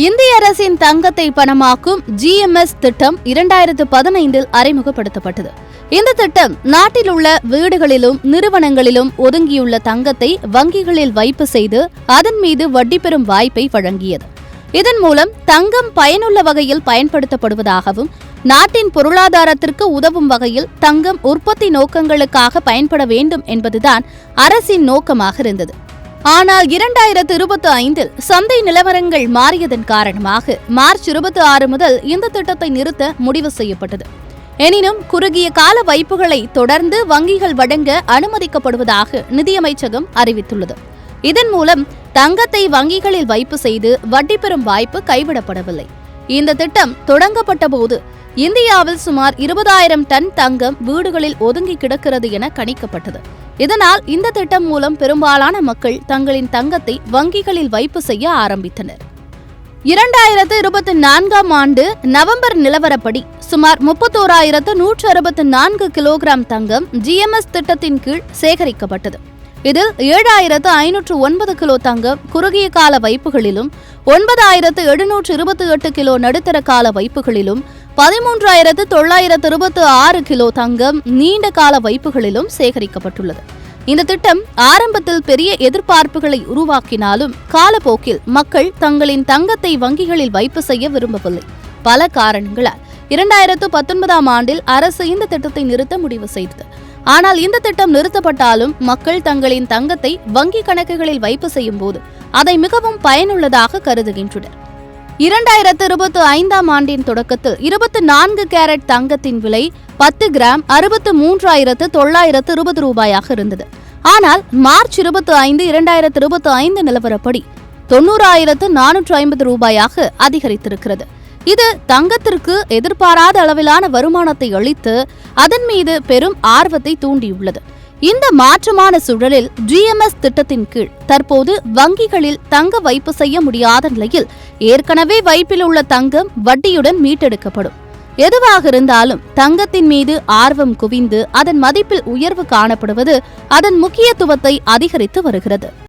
இந்திய அரசின் தங்கத்தை பணமாக்கும் GMS திட்டம் 2015 அறிமுகப்படுத்தப்பட்டது. இந்த திட்டம் நாட்டில் உள்ள வீடுகளிலும் நிறுவனங்களிலும் ஒதுங்கியுள்ள தங்கத்தை வங்கிகளில் வைப்பு செய்து அதன் மீது வட்டி பெறும் வாய்ப்பை வழங்கியது. இதன் மூலம் தங்கம் பயனுள்ள வகையில் பயன்படுத்தப்படுவதாகவும் நாட்டின் பொருளாதாரத்திற்கு உதவும் வகையில் தங்கம் உற்பத்தி நோக்கங்களுக்காக பயன்பட வேண்டும் என்பதுதான் அரசின் நோக்கமாக இருந்தது. ஆனால் 2025 சந்தை நிலவரங்கள் மாறியதன் காரணமாக மார்ச் 26 முதல் இந்த திட்டத்தை நிறுத்த முடிவு செய்யப்பட்டது. எனினும் குறுகிய கால வைப்புகளை தொடர்ந்து வங்கிகள் வழங்க அனுமதிக்கப்படுவதாக நிதியமைச்சகம் அறிவித்துள்ளது. இதன் மூலம் தங்கத்தை வங்கிகளில் வைப்பு செய்து வட்டி பெறும் வாய்ப்பு கைவிடப்படவில்லை. இந்த திட்டம் தொடங்கப்பட்ட போது இந்தியாவில் சுமார் 20,000 டன் தங்கம் வீடுகளில் ஒதுங்கி கிடக்கிறது என கணிக்கப்பட்டது. இதனால் இந்த திட்டம் மூலம் பெரும்பாலான மக்கள் தங்களின் தங்கத்தை வங்கிகளில் வைப்பு செய்ய ஆரம்பித்தனர். 2024 ஆண்டு நவம்பர் நிலவரப்படி சுமார் 31,164 கிலோகிராம் தங்கம் GMS திட்டத்தின் கீழ் சேகரிக்கப்பட்டது. இதில் 7,509 கிலோ தங்கம் குறுகிய கால வைப்புகளிலும் 9,728 கிலோ நடுத்தர கால வைப்புகளிலும் 13,926 கிலோ தங்கம் நீண்ட கால வைப்புகளிலும் சேகரிக்கப்பட்டுள்ளது. இந்த திட்டம் ஆரம்பத்தில் பெரிய எதிர்பார்ப்புகளை உருவாக்கினாலும் காலப்போக்கில் மக்கள் தங்களின் தங்கத்தை வங்கிகளில் வைப்பு செய்ய விரும்பவில்லை. பல காரணங்களால் 2019 ஆண்டில் அரசு இந்த திட்டத்தை நிறுத்த முடிவு செய்தது. ஆனால் இந்த திட்டம் நிறுத்தப்பட்டாலும் மக்கள் தங்களின் தங்கத்தை வங்கி கணக்குகளில் வைப்பு செய்யும் போது அதை மிகவும் பயனுள்ளதாக கருதுகின்றனர். 2025 ஆண்டின் தொடக்கத்தில் 24 கேரட் தங்கத்தின் விலை 10 கிராம் 63,920 ரூபாயாக இருந்தது. ஆனால் மார்ச் 25, 2025 நிலவரப்படி 90,450 ரூபாயாக அதிகரித்திருக்கிறது. இது தங்கத்திற்கு எதிர்பாராத அளவிலான வருமானத்தை அளித்து அதன் மீது பெரும் ஆர்வத்தை தூண்டியுள்ளது. இந்த மாற்றமான சூழலில் GMS திட்டத்தின் கீழ் தற்போது வங்கிகளில் தங்க வைப்பு செய்ய முடியாத நிலையில் ஏற்கனவே வைப்பில் உள்ள தங்கம் வட்டியுடன் மீட்டெடுக்கப்படும். எதுவாக இருந்தாலும் தங்கத்தின் மீது ஆர்வம் குவிந்து அதன் மதிப்பில் உயர்வு காணப்படுவது அதன் முக்கியத்துவத்தை அதிகரித்து வருகிறது.